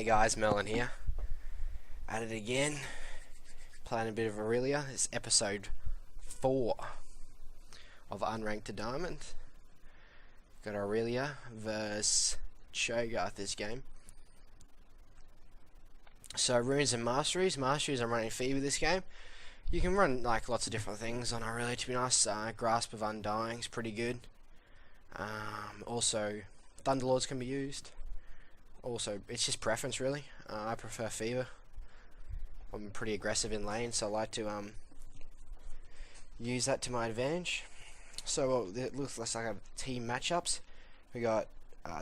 Hey guys, Melon here. At it again. Playing a bit of Irelia. It's episode 4 of Unranked to Diamond. Got Irelia versus Cho'Gath this game. So runes and masteries. Masteries, I'm running Fever this game. You can run like lots of different things on Irelia, to be honest. Grasp of Undying is pretty good. Also, Thunderlords can be used. Also, it's just preference really. I prefer Fever. I'm pretty aggressive in lane, so I like to use that to my advantage. So it looks like I have team matchups. We got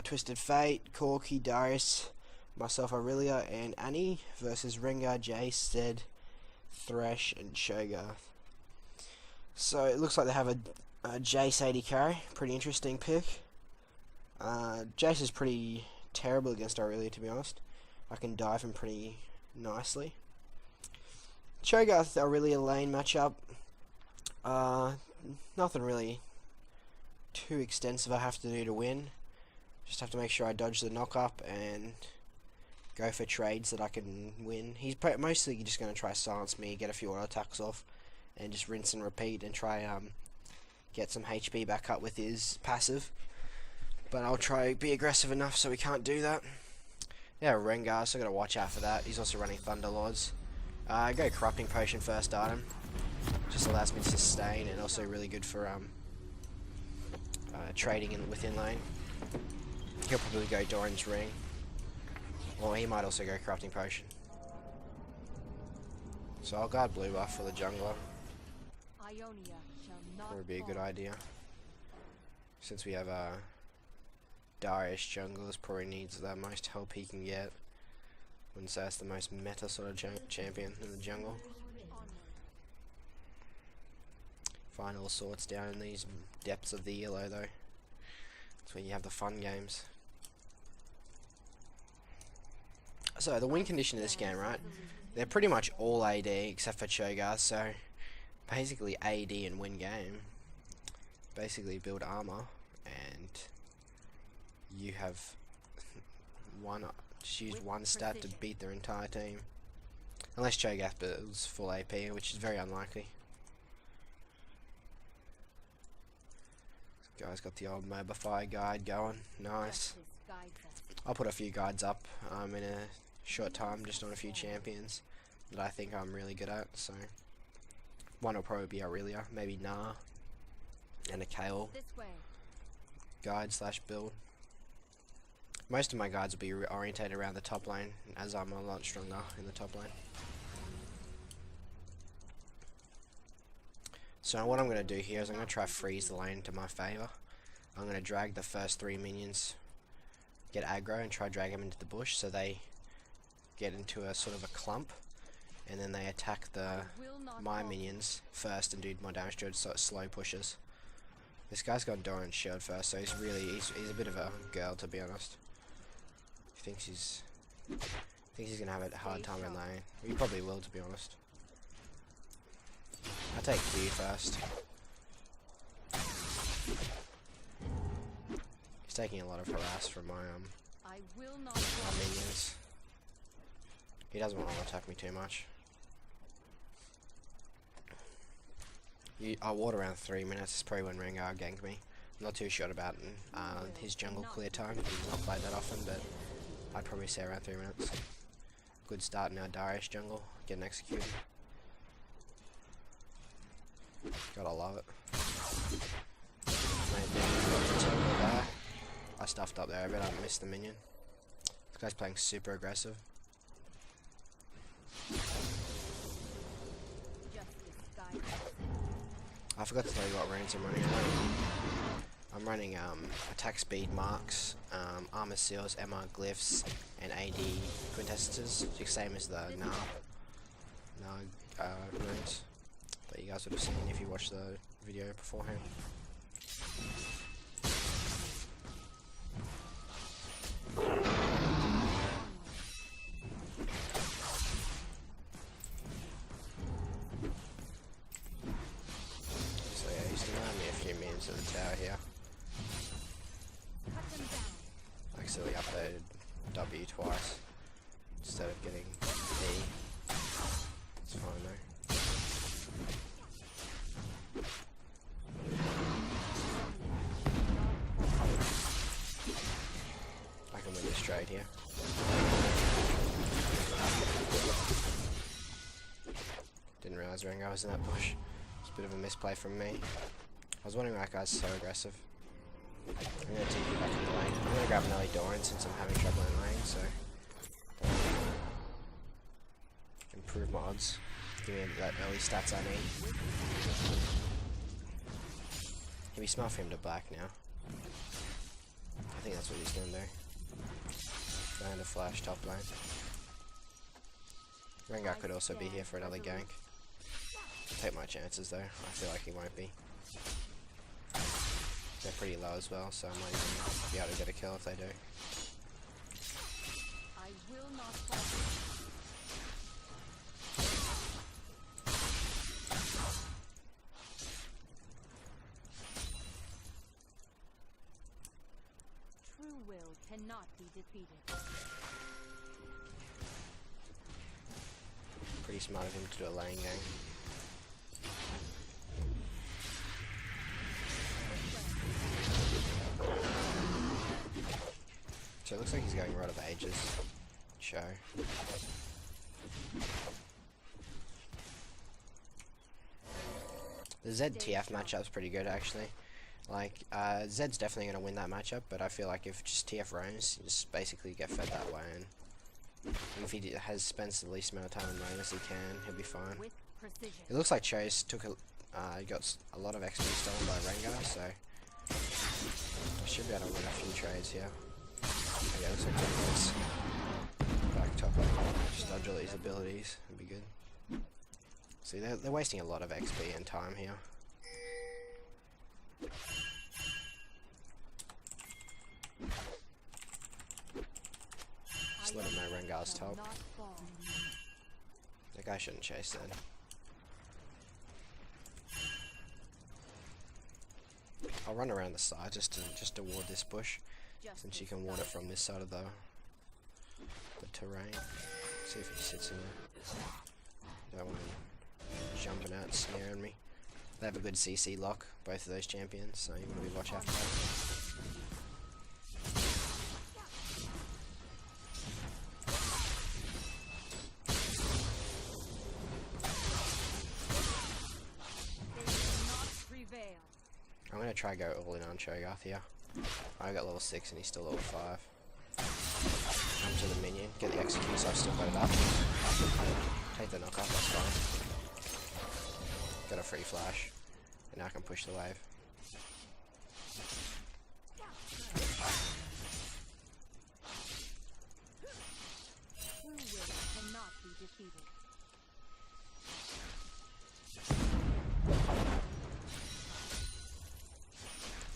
Twisted Fate, Corky, Darius, myself, Irelia, and Annie versus Rengar, Jace, Zed, Thresh, and Cho'Gath. So it looks like they have a Jace 80 carry. Pretty interesting pick. Jace is pretty terrible against Irelia, to be honest. I can dive him pretty nicely. Cho'Gath Irelia lane matchup. Nothing really too extensive I have to do to win. Just have to make sure I dodge the knock up and go for trades that I can win. He's mostly just going to try silence me, get a few auto attacks off, and just rinse and repeat and try get some HP back up with his passive. But I'll try be aggressive enough so he can't do that. Yeah, Rengar, so I gotta watch out for that. He's also running Thunderlords. I go Corrupting Potion first item. Just allows me to sustain and also really good for trading within lane. He'll probably go Doran's Ring. Or he might also go Corrupting Potion. So I'll guard blue buff for the jungler. That would be a good idea. Since we have Darius junglers, probably needs the most help he can get. Wouldn't say it's the most meta sort of champion in the jungle. Find all sorts down in these depths of the yellow though. That's where you have the fun games. So the win condition of this game, right? They're pretty much all AD except for Cho'Gath, so basically AD and win game. Basically build armor and you have just use one stat to beat their entire team. Unless Cho'Gath builds full AP, which is very unlikely. This guy's got the old Mobify guide going. Nice. I'll put a few guides up in a short time, just on a few champions that I think I'm really good at. So one will probably be Irelia, maybe Nah, and a Kale guide / build. Most of my guides will be orientated around the top lane, as I'm a lot stronger in the top lane. So what I'm going to do here is I'm going to try freeze the lane to my favour. I'm going to drag the first 3 minions, get aggro and try drag them into the bush so they get into a sort of a clump, and then they attack my minions first and do more damage to it, so it slow pushes. This guy's got Doran's shield first, so he's a bit of a girl, to be honest. Thinks he's gonna have a hard time in lane. He probably will, to be honest. I take Q first. He's taking a lot of harass from my minions. He doesn't want to attack me too much. I'll ward around 3 minutes. It's probably when Rengar ganked me. I'm not too sure about his jungle clear time. He's not played that often, but I'd probably say around 3 minutes. Good start in our Darius jungle, getting executed. Gotta love it. I stuffed up there a bit, I missed the minion. This guy's playing super aggressive. I forgot to tell you what runes I'm running. I'm running attack speed marks, armor seals, MR glyphs, and AD quintessences, same as the runes that you guys would have seen if you watched the video beforehand. So yeah, he's still around me a few minutes at the tower here. Accidentally uploaded W twice. Didn't realise Rengar was in that bush. It's a bit of a misplay from me. I was wondering why that guy's so aggressive. I'm going to TP back in the lane. I'm going to grab an early Doran since I'm having trouble in lane, so improve my odds. Give me that early stats I need. It'd be smart for him to black now. I think that's what he's going to do. Land a flash top lane. Rengar could also be here for another gank. Take my chances though. I feel like he won't be. They're pretty low as well, so I might even be able to get a kill if they do. I will not fall. True will cannot be defeated. Pretty smart of him to do a lane gang. So it looks like he's going Rod of Ages. Show. The Zed-TF matchup's pretty good actually. Like, Zed's definitely going to win that matchup, but I feel like if just TF roams, you just basically get fed that way, and if he has spent the least amount of time in lane as he can, he'll be fine. It looks like Chase took got a lot of XP stolen by Rengar, so I should be able to win a few trades here. Okay, looks like this. Back top, just dodge all these abilities, it'd be good. See, they're wasting a lot of XP and time here. Just let him know Rengar's top. That guy shouldn't chase then. I'll run around the side just to ward this bush, since you can ward it from this side of the terrain. See if he sits in there. Don't want him jumping out and snaring me. They have a good CC lock, both of those champions, so you want to be watch out for that. I'm gonna try go all in on Cho'Gath here. I got level 6 and he's still level 5. Come to the minion, get the execute, so I've still got it up. Take the knockoff, that's fine. Got a free flash, and now I can push the wave. Cannot be defeated.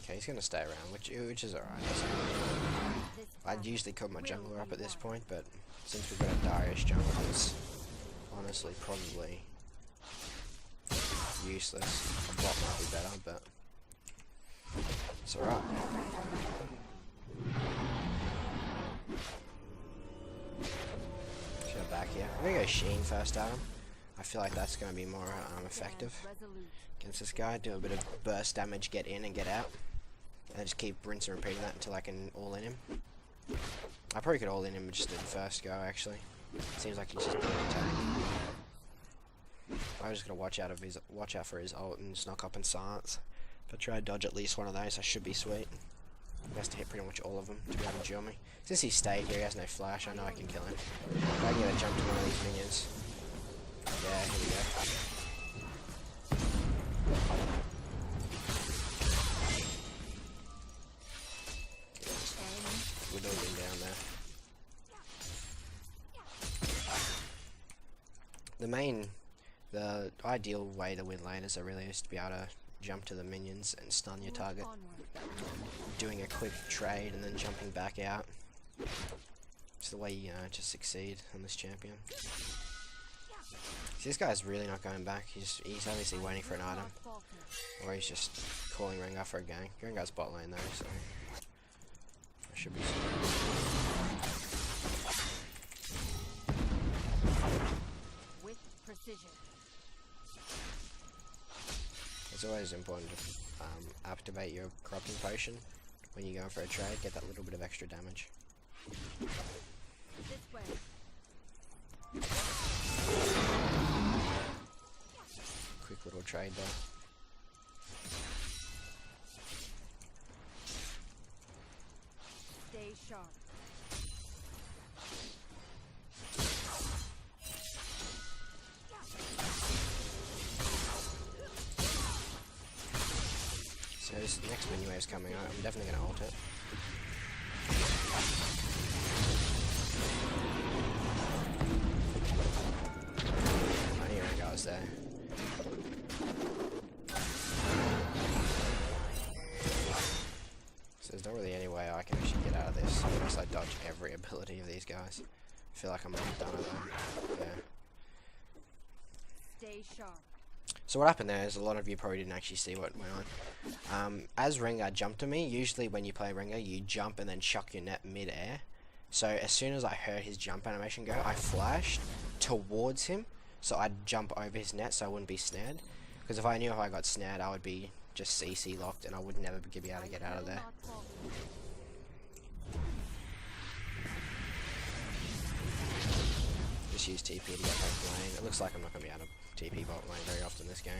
Okay, he's gonna stay around, which is alright. I'd usually cut my jungler up at this point, but since we've got a Darius jungler, it's honestly probably useless. A bot might be better, but it's alright. Let's go back here. I'm gonna go Sheen first at him. I feel like that's gonna be more effective against this guy. Do a bit of burst damage, get in and get out. And just keep rinsing and repeating that until I can all in him. I probably could all in him just in the first go actually. Seems like he's just doing an attack. I'm just gonna watch out for his ult and just knock up and silence. If I try to dodge at least one of those, I should be sweet. He has to hit pretty much all of them to be able to duel me. Since he stayed here, he has no flash, I know I can kill him. If I can get a jump to one of these minions. Yeah, here we go. Whittling down there. The ideal way to win lane is to be able to jump to the minions and stun your target. Doing a quick trade and then jumping back out. It's the way you to succeed on this champion. See, this guy's really not going back. He's obviously waiting for an item. Or he's just calling Rengar for a gank. Rengar's bot lane though, so I should be with precision. It's always important to activate your corrupting potion when you're going for a trade, get that little bit of extra damage. trade there. Stay sharp. So this next mini wave's coming out. I'm definitely gonna ult it. I knew I was there. So there's not really any way I can actually get out of this unless I dodge every ability of these guys. I feel like I'm not done with them. Yeah. Stay sharp. So what happened there is a lot of you probably didn't actually see what went on. As Rengar jumped to me, usually when you play Rengar, you jump and then chuck your net mid-air. So as soon as I heard his jump animation go, I flashed towards him, so I'd jump over his net so I wouldn't be snared. Because if I knew if I got snared, I would be just CC locked and I would never be able to get out of there. Just use TP to get back to lane. It looks like I'm not going to be able to TP bot lane very often this game.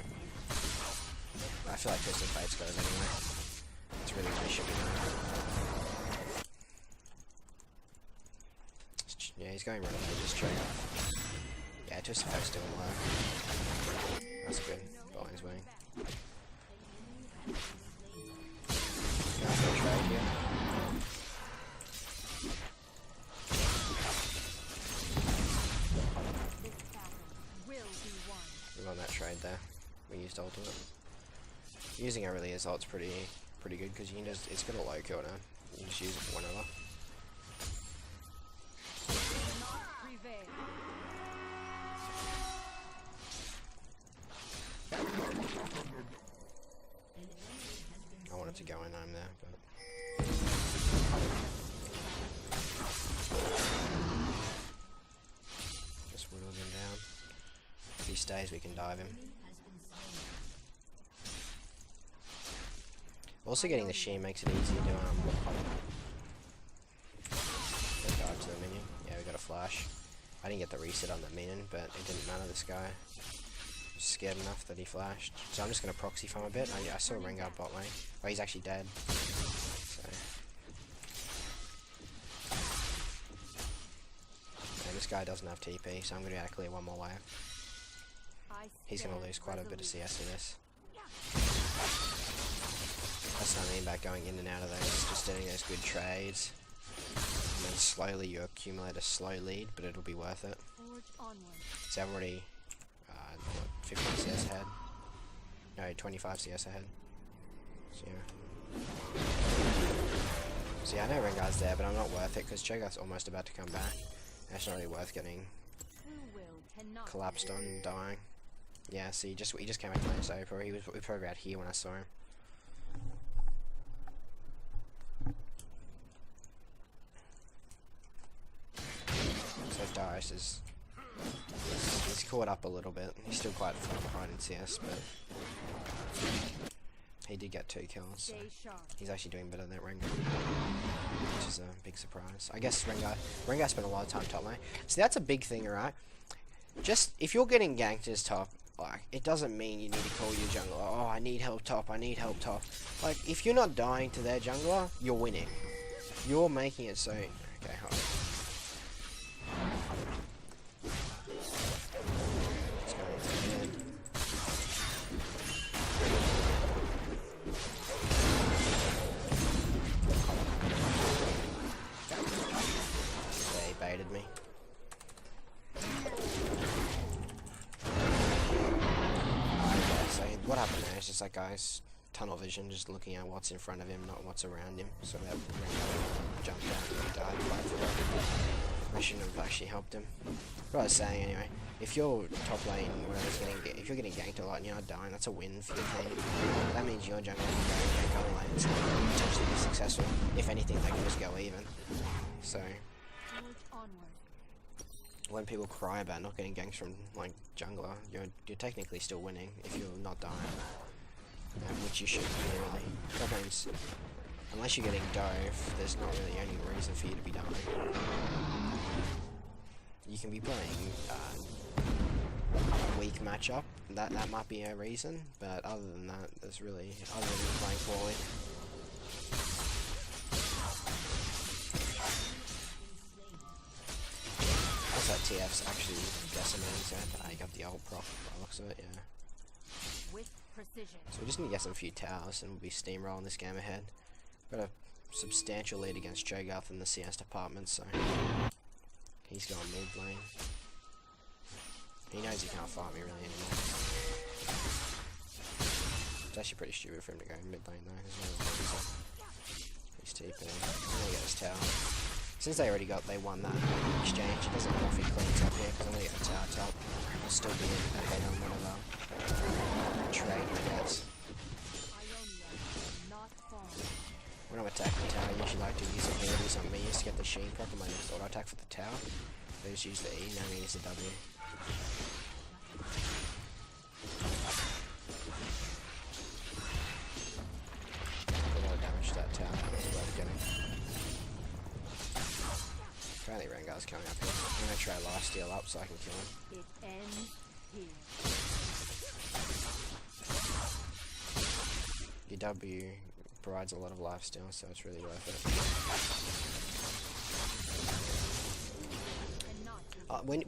I feel like Twisted Fates goes anyway. It's really what he should be doing. Yeah, he's going right away, just straight off. Yeah, Twisted Fates doing well. That's good. Bot lane's winning. Going for a trade here. We won that trade there. We used ultimate. Using Irelia's ult's pretty good because you can just, it's got a low kill now. You can just use it whenever. I wanted to go in home there, but just whittled him down. If he stays, we can dive him. Also, getting the shear makes it easy to dive to the minion. Yeah, we got a flash. I didn't get the reset on the minion, but it didn't matter. This guy was scared enough that he flashed. So I'm just gonna proxy farm a bit. I saw Rengar bot lane. Oh, he's actually dead. So. And this guy doesn't have TP, so I'm gonna be able to clear one more wave. He's going to lose quite a bit of CS in this. That's what I mean about going in and out of those, just getting those good trades. And then slowly you accumulate a slow lead, but it'll be worth it. So I'm already 50 CS ahead. No, 25 CS ahead. So yeah. So yeah, I know Rengar's there, but I'm not worth it because Cho'Gath's almost about to come back. That's not really worth getting collapsed on and dying. Yeah, so he just came back to lane, so he was probably out here when I saw him. So Darius is he's caught up a little bit. He's still quite far behind in CS, but he did get 2 kills. So he's actually doing better than Rengar, which is a big surprise. I guess Rengar spent a lot of time top lane. So that's a big thing, right? Just if you're getting ganked as top, like, it doesn't mean you need to call your jungler, oh, I need help top, I need help top. Like, if you're not dying to their jungler, you're winning. You're making it so... Okay, hold on. Let's go into mid. Yeah, he baited me. So what happened there is just like guys tunnel vision, just looking at what's in front of him, not what's around him. So that jumped out and he died by the I shouldn't have actually helped him. What I was saying anyway, if you're top lane, if you're getting ganked a lot and you're not dying, that's a win for your team. That means your jungler can go gank other lanes and potentially be successful. If anything, they can just go even. So when people cry about not getting ganks from like jungler, you're technically still winning if you're not dying, which you should be really. That means unless you're getting dove, there's not really any reason for you to be dying. You can be playing weak matchup. That might be a reason, but other than that, there's really other than playing poorly. What's that TF's actually decimating Zed? I got the old proc by the looks of it, yeah. With precision. So we just need to get some few towers and we'll be steamrolling this game ahead. Got a substantial lead against Jogarth in the CS department, so he's going mid lane. He knows he can't fight me really anymore. It's actually pretty stupid for him to go mid lane though. He's TP. He's gonna get his tower. Since they won that exchange, it doesn't matter if he cleans up here because I'm gonna get a tower top. I'll still be ahead on whatever trade he gets. When I'm attacking the tower, I usually like to use abilities on me just to get the Sheen proc on my next auto attack for the tower. I just use the E, now I use the W. A lot of damage to that tower, that's what I'm getting. Apparently Rengar's coming up here. I'm gonna try lifesteal up so I can kill him. It ends here. Your W provides a lot of lifesteal, so it's really worth it.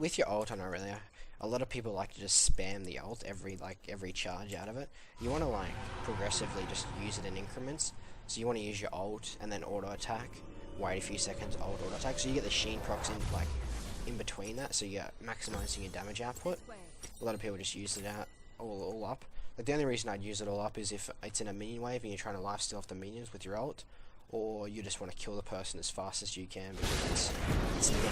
With your ult on Irelia, a lot of people like to just spam the ult every charge out of it. You want to like progressively just use it in increments. So you want to use your ult and then auto attack. Wait a few seconds, ult auto attack. So you get the Sheen procs in between that. So you're maximizing your damage output. A lot of people just use it out all up. Like the only reason I'd use it all up is if it's in a minion wave and you're trying to lifesteal off the minions with your ult, or you just want to kill the person as fast as you can because it's never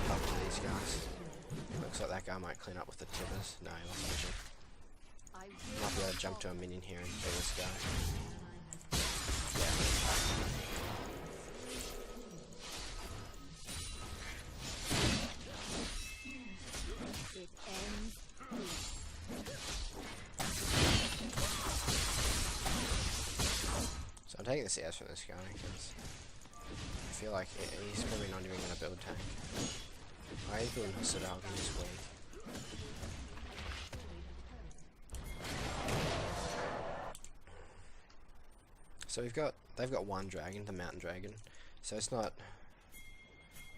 up to these guys. Looks like that guy might clean up with the tippers. No, he wasn't actually. Might be able to jump to a minion here and kill this guy. Yeah. So I'm taking the CS from this guy because I feel like he's probably not even going to build tank. I even listed out this week. So they've got one dragon, the mountain dragon. So it's not.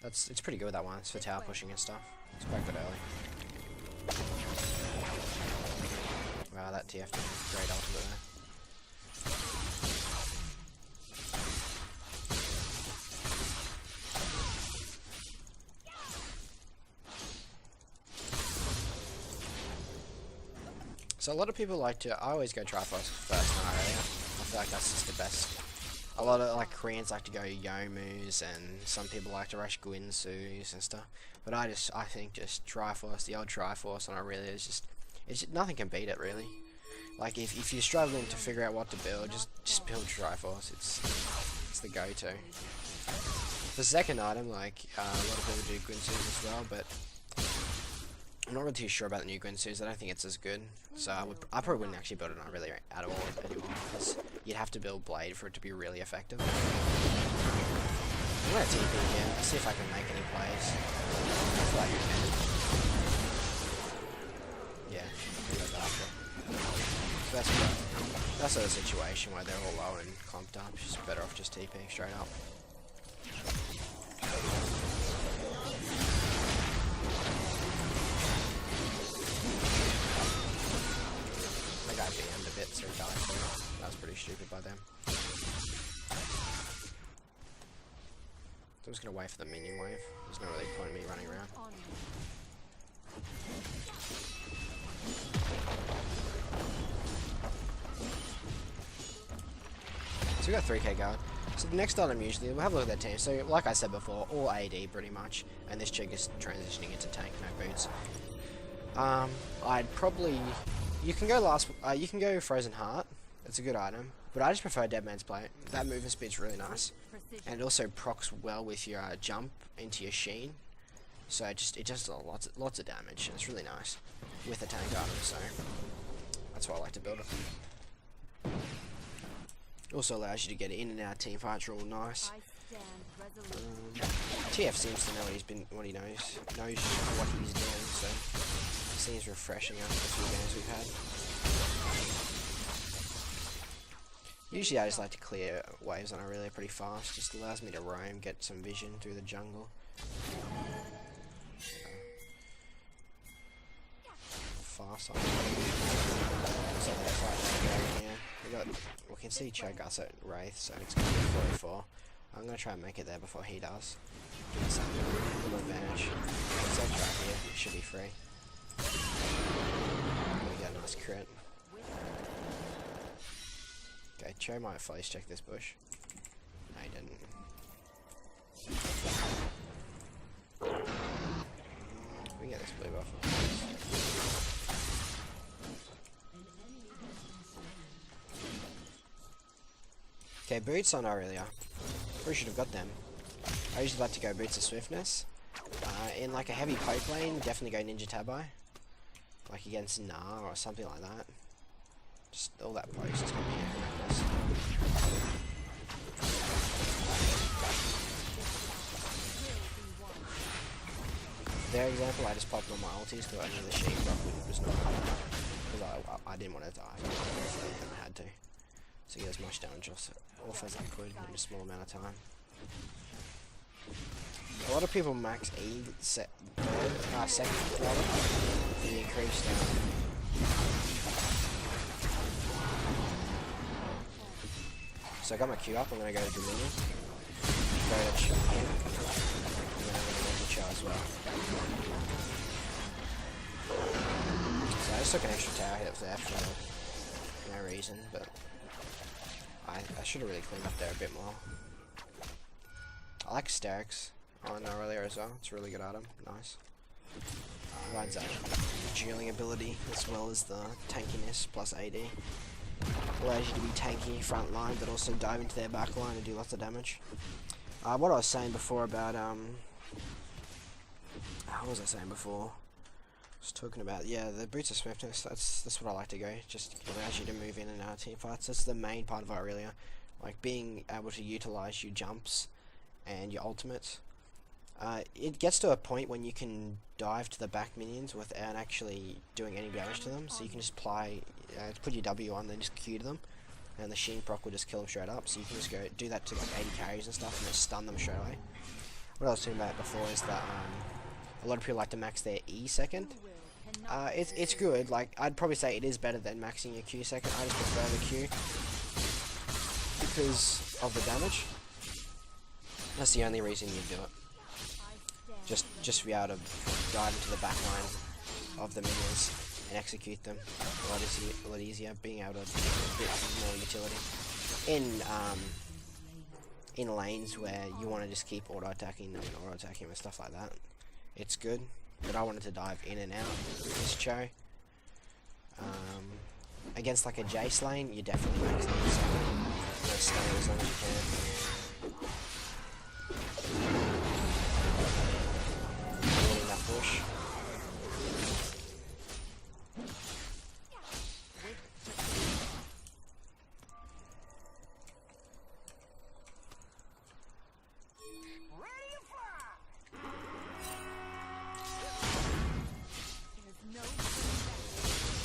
It's pretty good with that one. It's for tower pushing and stuff. It's quite good early. Wow, that TF did a great ultimate there. So a lot of people like to. I always go Triforce first in Irelia. I feel like that's just the best. A lot of like Koreans like to go Yomus, and some people like to rush Quints and stuff. But I think just Triforce, the old Triforce on Irelia is just nothing can beat it really. Like if you're struggling to figure out what to build, just build Triforce. It's the go-to. The second item, like a lot of people do Quints as well, but I'm not really too sure about the new Quints. I don't think it's as good. So I probably wouldn't actually build it on Irelia at all anymore, because you'd have to build Blade for it to be really effective. I'm gonna TP here, see if I can make any plays. I feel like I can. Yeah, so that's sort of situation where they're all low and clumped up. It's just better off just TPing straight up. That guy BM'd a bit, so he died for it. That was pretty stupid by them. So I'm just gonna wait for the minion wave. There's no really point in me running around. So we got 3k guard. So the next item usually, we'll have a look at that team. So like I said before, all AD pretty much, and this chick is transitioning into tank, no boots. I'd probably, you can go Frozen Heart. It's a good item, but I just prefer Dead Man's Plate. That movement speed's really nice, and it also procs well with your jump into your Sheen. So it does lots of damage. And it's really nice with a tank item. So that's why I like to build it. Also allows you to get in and out of team fights real nice. I stand resolute. TF seems to know what he knows what he's doing, so it seems refreshing after the few games we've had. Usually I just like to clear waves on Irelia pretty fast, just allows me to roam, get some vision through the jungle. Fast on. So that's like we can see Cho'Gath at Wraith, so it's going to be 44. I'm going to try and make it there before he does. Give us a little advantage. Let's try here, it should be free. We get a nice crit. Okay, Cho might phase check this bush. No, he didn't. We get this blue buff. Okay, boots on Irelia. Probably should have got them. I usually like to go boots of swiftness. In like a heavy poke lane, definitely go Ninja Tabai. Like against Nah or something like that. Just all that post is going to be horrendous. Their example, I just popped on my ultis because I knew the sheep was not coming. Because I didn't want to die. I had to. So get as much damage off as I could in a small amount of time. A lot of people max E second rather for the increased So I got my Q up, I'm going to go to Dominion, go to Champion, and then I'm going to go to Cho as well. So I just took an extra tower hit there for no reason, but I should have really cleaned up there a bit more. I like Stacks on Irelia as well, it's a really good item, nice. Provides that dueling ability as well as the tankiness plus AD. Allows you to be tanky front line but also dive into their back line and do lots of damage. What I was saying before about what was I saying before? I was talking about, yeah, the boots of swiftness, that's what I like to go. Just allows you to move in and out of team fights. That's the main part of Irelia. Like being able to utilize your jumps and your ultimates. It gets to a point when you can dive to the back minions without actually doing any damage to them, so you can just put your W on, then just Q to them, and the Sheen proc will just kill them straight up, so you can just go do that to like 80 carries and stuff, and just stun them straight away. What I was talking about before is that a lot of people like to max their E second. It's good, like, I'd probably say it is better than maxing your Q second. I just prefer the Q because of the damage. That's the only reason you do it. Just to be able to dive into the back line of the minions and execute them a lot easier, being able to get a bit more utility in lanes where you want to just keep auto attacking and stuff like that. It's good, but I wanted to dive in and out with this Cho. Against like a Jace lane, you definitely max them, so stun as long as you can. Push.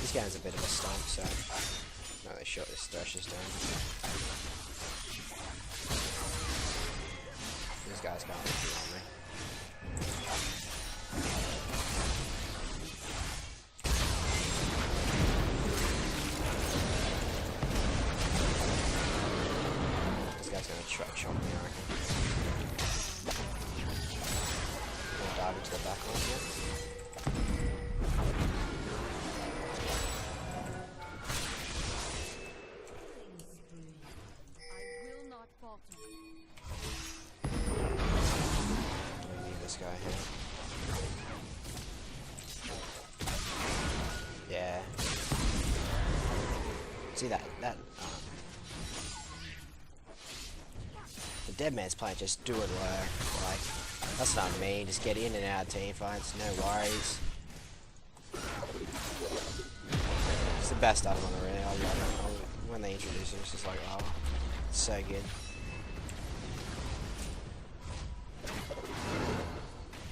This guy's a bit of a stomp, so no, they shot this Thrasher's down. These guys can't be on me. This guy's gonna truck shot me, I reckon. Gonna dive into the back line here. I will not falter. We need this guy here. Yeah. See that the dead man's playing just doing work. Like, that's not me. Just get in and out of team fights, no worries. It's the best item on the ring. I love it. When they introduce it, it's just like, oh. So good.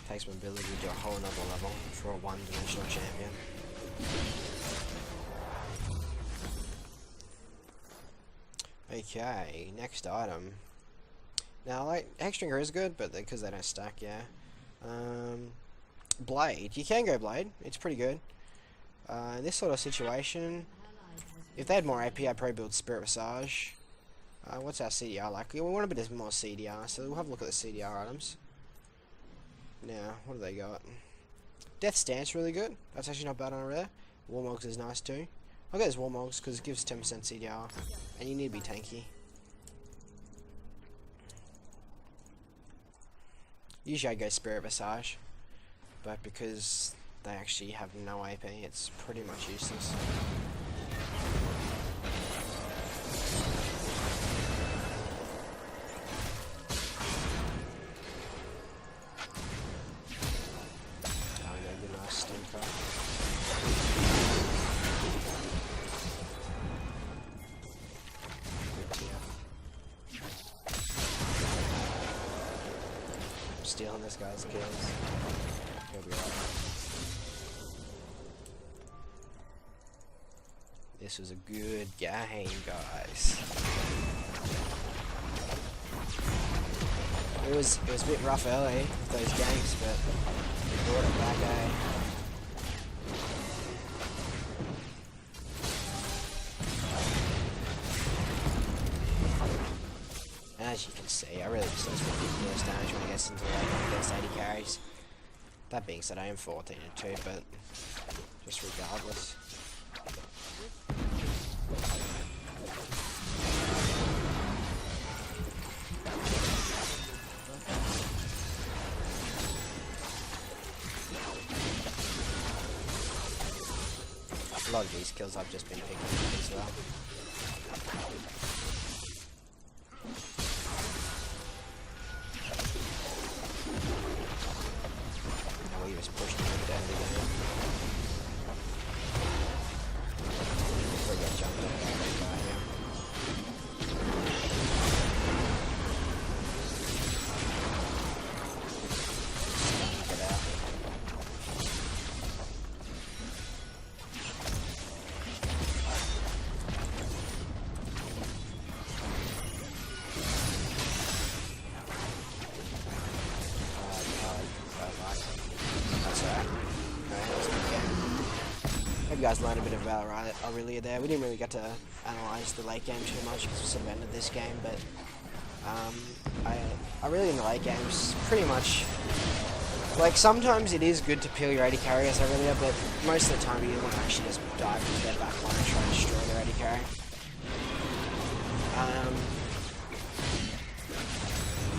Takes mobility to a whole nother level for a one-dimensional champion. Okay, next item. Now, like, Hexdrinker is good, but because they don't stack, yeah. Blade. You can go Blade. It's pretty good. In this sort of situation, if they had more AP, I'd probably build Spirit Visage. What's our CDR like? We want a bit more CDR, so we'll have a look at the CDR items. Now, what do they got? Death Stance really good. That's actually not bad on rare. Warmogs is nice too. I'll get this Warmogs because it gives 10% CDR, and you need to be tanky. Usually I go Spirit Visage, but because they actually have no AP, it's pretty much useless. Stealing this guy's kills. He'll be right. This was a good game, guys. It was a bit rough early with those games, but we brought it back, eh? As you can see, I really just does ridiculous damage when it gets into late against 80 carries. That being said, I am 14 and 2, but just regardless. A lot of these kills I've just been picking up as well. Hope you guys learned a bit about Irelia there. We didn't really get to analyse the late game too much because we sort of ended this game, but Irelia in the late game is pretty much like sometimes it is good to peel your 80 carry as Irelia, but most of the time you want to actually just dive into their backline and try and destroy their 80 carry.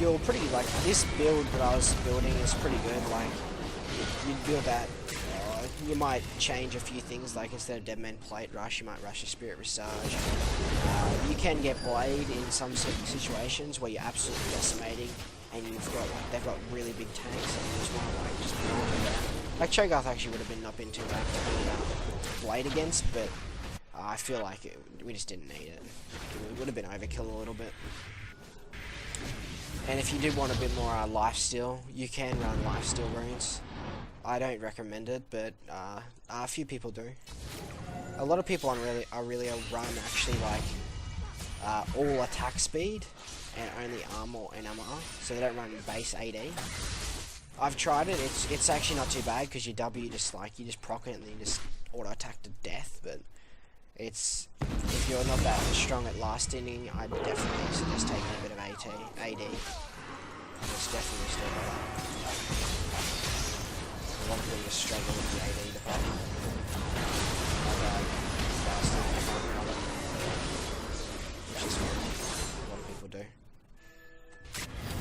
You're pretty like this build that I was building is pretty good. Like you'd build that. You might change a few things, like instead of Dead Man Plate Rush, you might rush a Spirit Visage. You can get Blade in some situations where you're absolutely decimating, and they've got really big tanks, and you just want to like just build it down. Like Cho'Gath actually would have been not been too bad to build Blade against, but I feel like we just didn't need it. It would have been overkill a little bit. And if you did want a bit more lifesteal, you can run lifesteal runes. I don't recommend it, but a few people do. A lot of people on Irelia run actually like all attack speed and only armor and MR, so they don't run base AD. I've tried it. It's actually not too bad because your W just like you just proc it and then you just auto attack to death. But it's if you're not that strong at last inning, I'd definitely suggest taking a bit of AD. It's definitely still better. A lot of people just struggle with the AD department. Which is what a lot of people do.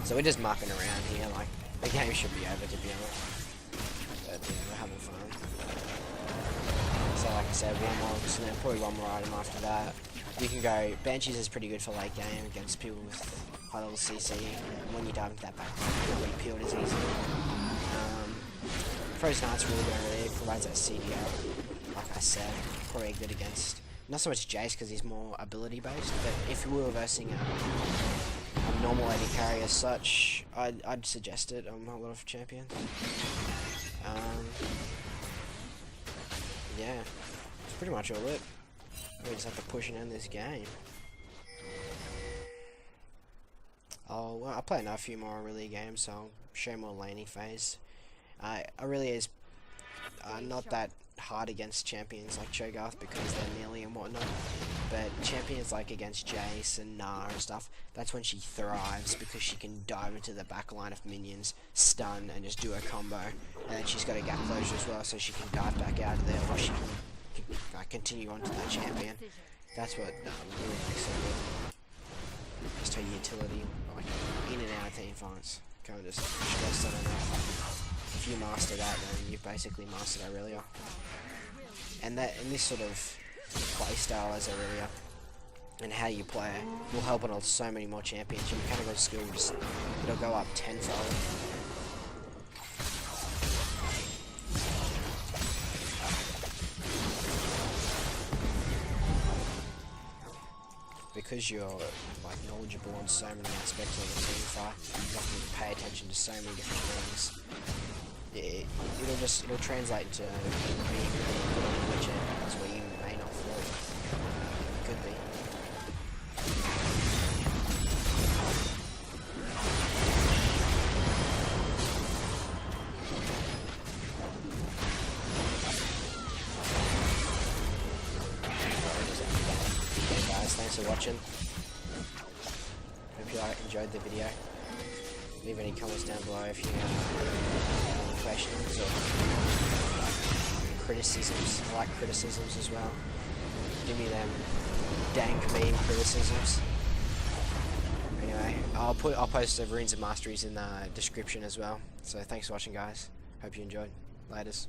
So we're just mucking around here, like, the game should be over to be honest. But yeah, we're having fun. So like I said, one more, and then probably one more item after that. You can go, Banshees is pretty good for late game against people with high level CC. When you dive into that back line, when you peel it is easy. Frozen Knight's really good, it provides that CDR, like I said, probably good against Not so much Jace because he's more ability based, but if we were versing a normal AD carry as such, I'd suggest it on a lot of champions. Yeah, that's pretty much all it. We just have to push and end this game. I'll play a few more Irelia games, so I'll show more laning phase. Irelia is not that hard against champions like Cho'Gath because they're melee and whatnot, but champions like against Jace and Gnar and stuff, that's when she thrives because she can dive into the back line of minions, stun, and just do a combo. And then she's got a gap closure as well, so she can dive back out of there, or she can continue on to that champion. That's what really makes her good. Just her utility, like in and out of team fights, kind of just stress that enough. If you master that, then you've basically mastered Irelia. And this sort of play style as Irelia and how you play it will help on so many more champions. Your mechanical skill it'll go up tenfold. Because you're like knowledgeable on so many aspects of the team fight, you have to pay attention to so many different things. It'll translate into being really good on which areas where you may not float. Could be. Okay guys, thanks for watching. Hope you enjoyed the video. Leave any comments down below if you have any questions or criticisms. I like criticisms as well. Give me them dank meme criticisms. Anyway, I'll post the runes and masteries in the description as well. So thanks for watching, guys. Hope you enjoyed. Laters.